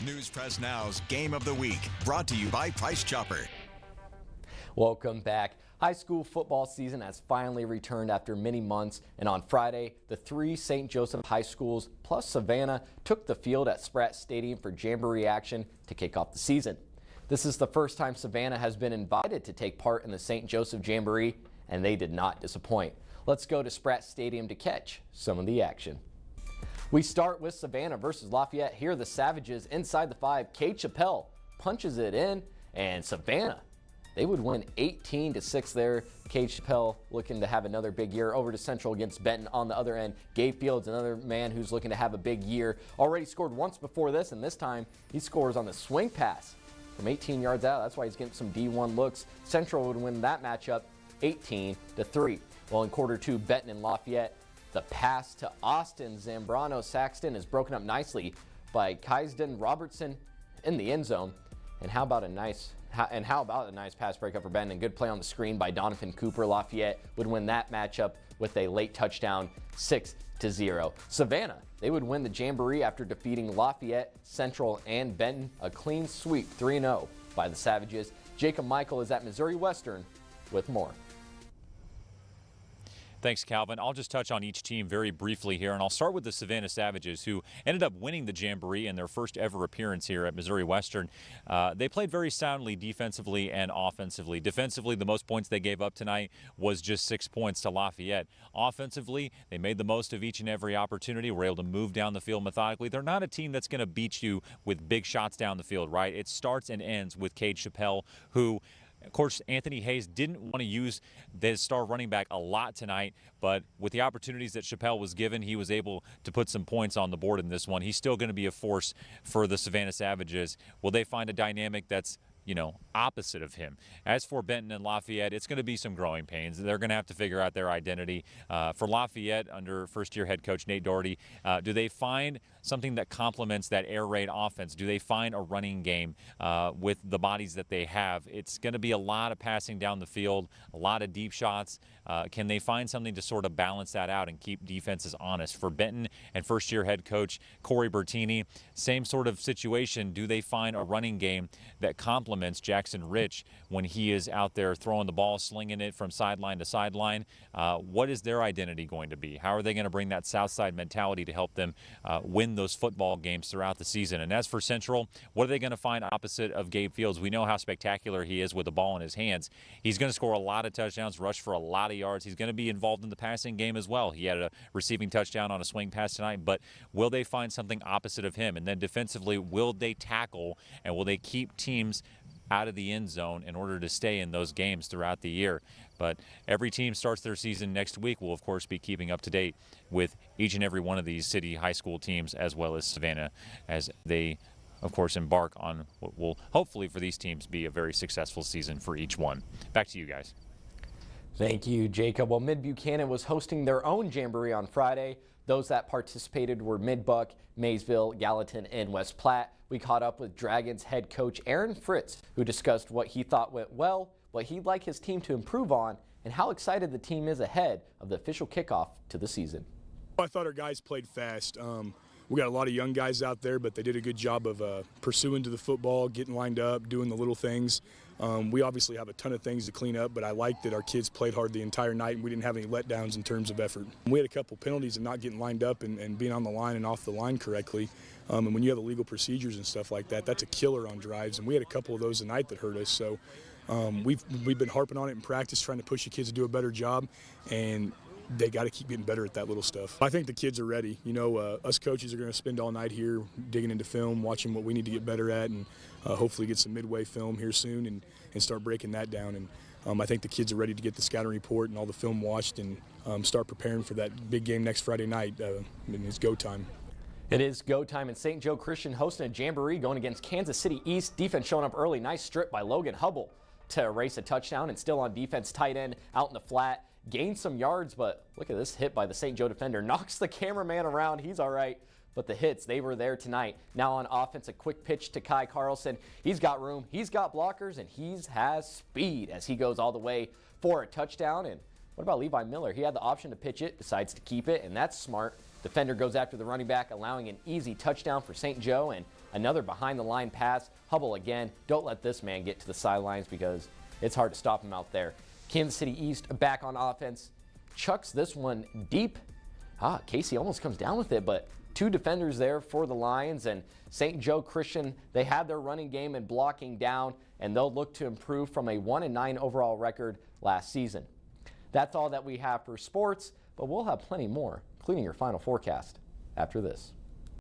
News Press Now's Game of the Week, brought to you by Price Chopper. Welcome back. High school football season has finally returned after many months, and on Friday, the three St. Joseph high schools plus Savannah took the field at Spratt Stadium for jamboree action to kick off the season. This is the first time Savannah has been invited to take part in the St. Joseph Jamboree, and they did not disappoint. Let's go to Spratt Stadium to catch some of the action. We start with Savannah versus Lafayette. Here, the Savages inside the 5. Kate Chappelle punches it in, and Savannah, they would win 18-6 there. Kate Chappelle looking to have another big year. Over to Central against Benton on the other end. Gabe Fields, another man who's looking to have a big year. Already scored once before this, and this time he scores on the swing pass from 18 yards out. That's why he's getting some D1 looks. Central would win that matchup 18-3. Well, in quarter two, Benton and Lafayette, the pass to Austin Zambrano Saxton is broken up nicely by Kaisden Robertson in the end zone. And how about a nice pass breakup for Benton, and good play on the screen by Donovan Cooper. Lafayette would win that matchup with a late touchdown, 6-0. Savannah, they would win the Jamboree after defeating Lafayette, Central, and Benton. A clean sweep, 3-0 by the Savages. Jacob Michael is at Missouri Western with more. Thanks, Calvin. I'll just touch on each team very briefly here, and I'll start with the Savannah Savages, who ended up winning the Jamboree in their first ever appearance here at Missouri Western. They played very soundly defensively and offensively. Defensively, the most points they gave up tonight was just 6 points to Lafayette. Offensively, they made the most of each and every opportunity, were able to move down the field methodically. They're not a team that's going to beat you with big shots down the field, right? It starts and ends with Cade Chappelle, who, of course, Anthony Hayes didn't want to use his star running back a lot tonight, but with the opportunities that Chappelle was given, he was able to put some points on the board in this one. He's still going to be a force for the Savannah Savages. Will they find a dynamic that's, opposite of him? As for Benton and Lafayette, it's going to be some growing pains. They're going to have to figure out their identity. For Lafayette, under first-year head coach Nate Doherty, do they find something that complements that air raid offense? Do they find a running game with the bodies that they have? It's going to be a lot of passing down the field, a lot of deep shots. Can they find something to sort of balance that out and keep defenses honest? For Benton and first-year head coach Corey Bertini, same sort of situation. Do they find a running game that complements Jackson Rich when he is out there throwing the ball, slinging it from sideline to sideline? What is their identity going to be? How are they going to bring that Southside mentality to help them win those football games throughout the season? And as for Central, what are they going to find opposite of Gabe Fields? We know how spectacular he is with the ball in his hands. He's going to score a lot of touchdowns, rush for a lot of yards. He's going to be involved in the passing game as well. He had a receiving touchdown on a swing pass tonight, but will they find something opposite of him? And then defensively, will they tackle and will they keep teams out of the end zone in order to stay in those games throughout the year? But every team starts their season next week. We'll, of course, be keeping up to date with each and every one of these city high school teams, as well as Savannah, as they, of course, embark on what will hopefully for these teams be a very successful season for each one. Back to you guys. Thank you, Jacob. Well, Mid-Buchanan was hosting their own Jamboree on Friday. Those that participated were Mid-Buck, Maysville, Gallatin, and West Platte. We caught up with Dragons head coach Aaron Fritz, who discussed what he thought went well, what he'd like his team to improve on, and how excited the team is ahead of the official kickoff to the season. I thought our guys played fast. We got a lot of young guys out there, but they did a good job of pursuing to the football, getting lined up, doing the little things. We obviously have a ton of things to clean up, but I liked that our kids played hard the entire night and we didn't have any letdowns in terms of effort. We had a couple penalties of not getting lined up and being on the line and off the line correctly. And when you have illegal procedures and stuff like that, that's a killer on drives. And we had a couple of those tonight that hurt us. So we've been harping on it in practice, trying to push the kids to do a better job. And they got to keep getting better at that little stuff. I think the kids are ready. Us coaches are going to spend all night here digging into film, watching what we need to get better at, and hopefully get some midway film here soon and start breaking that down. And I think the kids are ready to get the scouting report and all the film watched and start preparing for that big game next Friday night. It's go time. It is go time, and St. Joe Christian hosting a Jamboree going against Kansas City East. Defense showing up early. Nice strip by Logan Hubble to erase a touchdown, and still on defense, tight end out in the flat. Gained some yards, but look at this hit by the St. Joe defender. Knocks the cameraman around. He's all right. But the hits, they were there tonight. Now on offense, a quick pitch to Kai Carlson. He's got room. He's got blockers, and he has speed as he goes all the way for a touchdown. And what about Levi Miller? He had the option to pitch it, decides to keep it, and that's smart. Defender goes after the running back, allowing an easy touchdown for St. Joe, and another behind-the-line pass. Hubble again. Don't let this man get to the sidelines because it's hard to stop him out there. Kansas City East back on offense. Chucks this one deep. Casey almost comes down with it, but two defenders there for the Lions, and St. Joe Christian, they have their running game and blocking down, and they'll look to improve from a 1-9 overall record last season. That's all that we have for sports, but we'll have plenty more, including your final forecast after this.